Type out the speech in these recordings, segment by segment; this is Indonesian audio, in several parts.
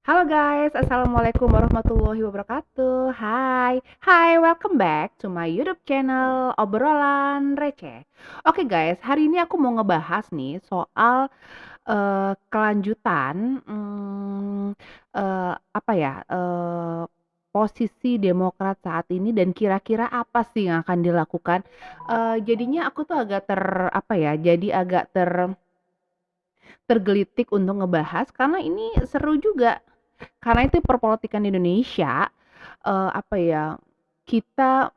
Halo guys, Assalamualaikum warahmatullahi wabarakatuh. Hai, welcome back to my YouTube channel Obrolan Receh. Oke guys, hari ini aku mau ngebahas nih soal kelanjutan, apa ya, posisi Demokrat saat ini dan kira-kira apa sih yang akan dilakukan. Jadinya aku tuh agak apa ya, jadi agak tergelitik untuk ngebahas karena ini seru juga. Karena itu perpolitikan Indonesia, apa ya, kita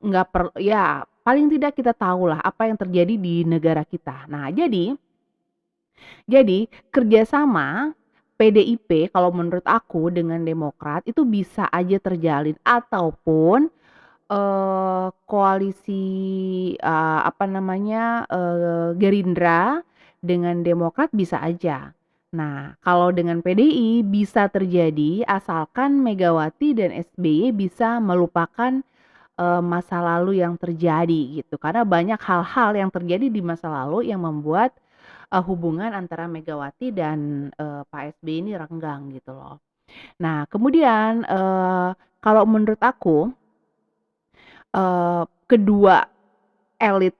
nggak ya paling tidak kita tahulah apa yang terjadi di negara kita. Nah jadi kerjasama PDIP kalau menurut aku dengan Demokrat itu bisa aja terjalin ataupun, koalisi, apa namanya, Gerindra dengan Demokrat bisa aja. Nah, kalau dengan PDI bisa terjadi asalkan Megawati dan SBY bisa melupakan, masa lalu yang terjadi gitu. Karena banyak hal-hal yang terjadi di masa lalu yang membuat, hubungan antara Megawati dan, Pak SBY ini renggang gitu loh. Nah kemudian, kalau menurut aku, kedua elit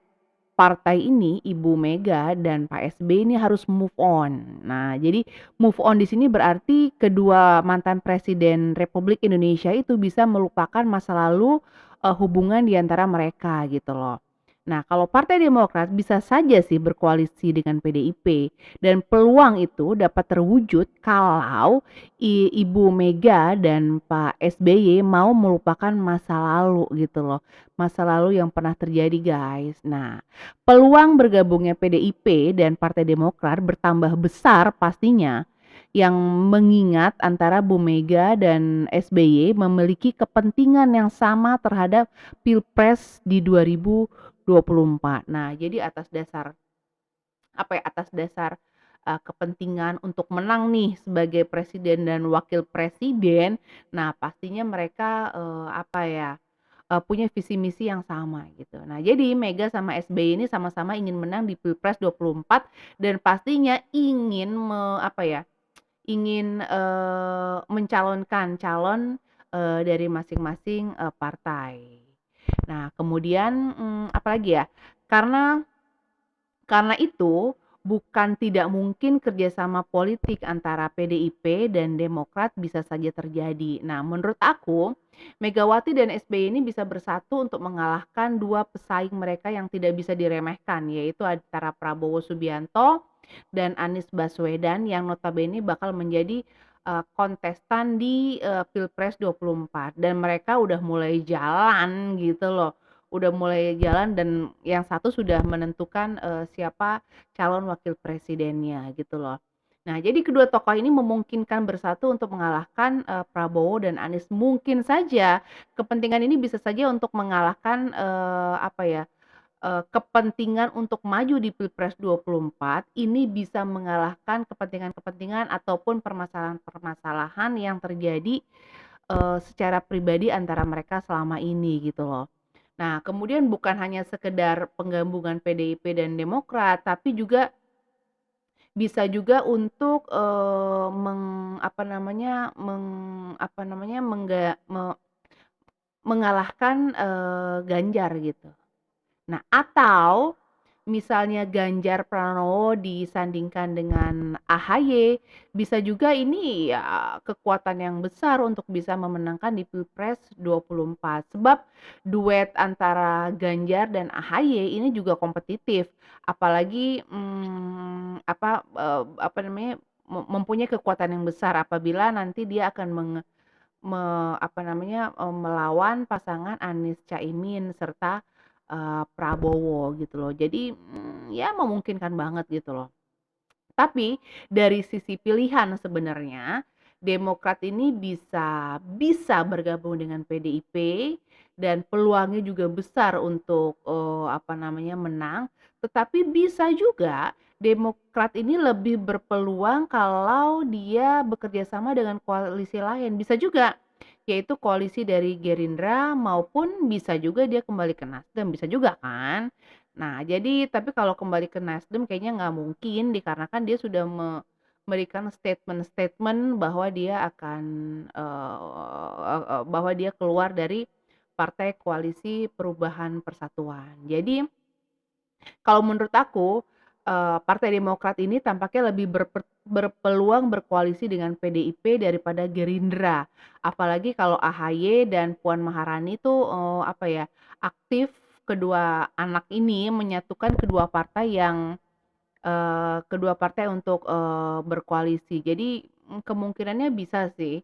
partai ini, Ibu Mega dan Pak SBY ini harus move on. Nah, jadi move on di sini berarti kedua mantan presiden Republik Indonesia itu bisa melupakan masa lalu, hubungan di antara mereka gitu loh. Nah, kalau Partai Demokrat bisa saja sih berkoalisi dengan PDIP dan peluang itu dapat terwujud kalau Ibu Mega dan Pak SBY mau melupakan masa lalu gitu loh, masa lalu yang pernah terjadi guys. Nah, peluang bergabungnya PDIP dan Partai Demokrat bertambah besar pastinya, yang mengingat antara Bu Mega dan SBY memiliki kepentingan yang sama terhadap Pilpres di 2024. Nah, jadi atas dasar apa ya, atas dasar, kepentingan untuk menang nih sebagai presiden dan wakil presiden, nah pastinya mereka, apa ya, punya visi misi yang sama gitu. Nah jadi Mega sama SBY ini sama-sama ingin menang di Pilpres 24 dan pastinya ingin apa ya, ingin, mencalonkan calon, dari masing-masing, partai. Nah kemudian, apalagi ya, karena itu, bukan tidak mungkin kerjasama politik antara PDIP dan Demokrat bisa saja terjadi. Nah, menurut aku, Megawati dan SBY ini bisa bersatu untuk mengalahkan dua pesaing mereka yang tidak bisa diremehkan, yaitu antara Prabowo Subianto dan Anies Baswedan yang notabene bakal menjadi kontestan di Pilpres 24 dan mereka udah mulai jalan gitu loh. Udah mulai jalan dan yang satu sudah menentukan, siapa calon wakil presidennya gitu loh. Nah, jadi kedua tokoh ini memungkinkan bersatu untuk mengalahkan, Prabowo dan Anies. Mungkin saja kepentingan ini bisa saja untuk mengalahkan, apa ya, kepentingan untuk maju di Pilpres 24 ini bisa mengalahkan kepentingan-kepentingan ataupun permasalahan-permasalahan yang terjadi, secara pribadi antara mereka selama ini gitu loh. Nah, kemudian bukan hanya sekedar penggabungan PDIP dan Demokrat, tapi juga bisa juga untuk, apa namanya, apa namanya, mengalahkan, Ganjar gitu. Nah, atau misalnya Ganjar Pranowo disandingkan dengan AHY, bisa juga ini ya kekuatan yang besar untuk bisa memenangkan di Pilpres 24. Sebab duet antara Ganjar dan AHY ini juga kompetitif, apalagi, apa namanya, mempunyai kekuatan yang besar apabila nanti dia akan apa namanya, melawan pasangan Anies Caimin serta, Prabowo gitu loh. Jadi, ya memungkinkan banget gitu loh. Tapi dari sisi pilihan sebenarnya, Demokrat ini bisa bisa bergabung dengan PDIP dan peluangnya juga besar untuk, apa namanya, menang. Tetapi bisa juga Demokrat ini lebih berpeluang kalau dia bekerja sama dengan koalisi lain, bisa juga, yaitu koalisi dari Gerindra maupun bisa juga dia kembali ke Nasdem, bisa juga kan? Nah, jadi tapi kalau kembali ke Nasdem kayaknya nggak mungkin dikarenakan dia sudah memberikan statement-statement bahwa dia akan, bahwa dia keluar dari Partai Koalisi Perubahan Persatuan. Jadi, kalau menurut aku, Partai Demokrat ini tampaknya lebih berpeluang berkoalisi dengan PDIP daripada Gerindra. Apalagi kalau AHY dan Puan Maharani tuh, apa ya, aktif kedua anak ini menyatukan kedua partai untuk, berkoalisi. Jadi, kemungkinannya bisa sih,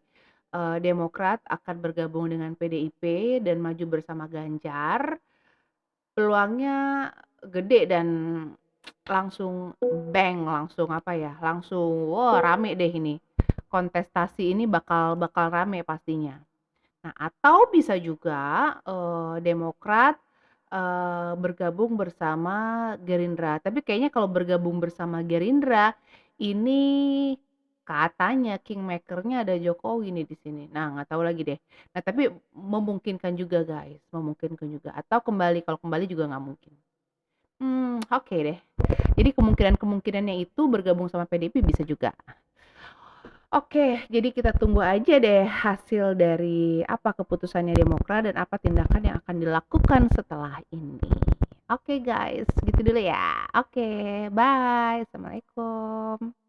Demokrat akan bergabung dengan PDIP dan maju bersama Ganjar. Peluangnya gede dan langsung langsung apa ya, langsung wah rame deh ini. Kontestasi ini bakal bakal rame pastinya. Nah, atau bisa juga, Demokrat, bergabung bersama Gerindra. Tapi kayaknya kalau bergabung bersama Gerindra, ini katanya kingmaker-nya ada Jokowi nih di sini. Nah, nggak tahu lagi deh. Nah, tapi memungkinkan juga, guys, memungkinkan juga. Atau kalau kembali juga nggak mungkin. Oke deh. Jadi kemungkinan-kemungkinannya itu bergabung sama PDIP bisa juga. Oke, jadi kita tunggu aja deh hasil dari apa keputusannya Demokrat dan apa tindakan yang akan dilakukan setelah ini. Oke guys, gitu dulu ya. Oke, bye. Assalamualaikum.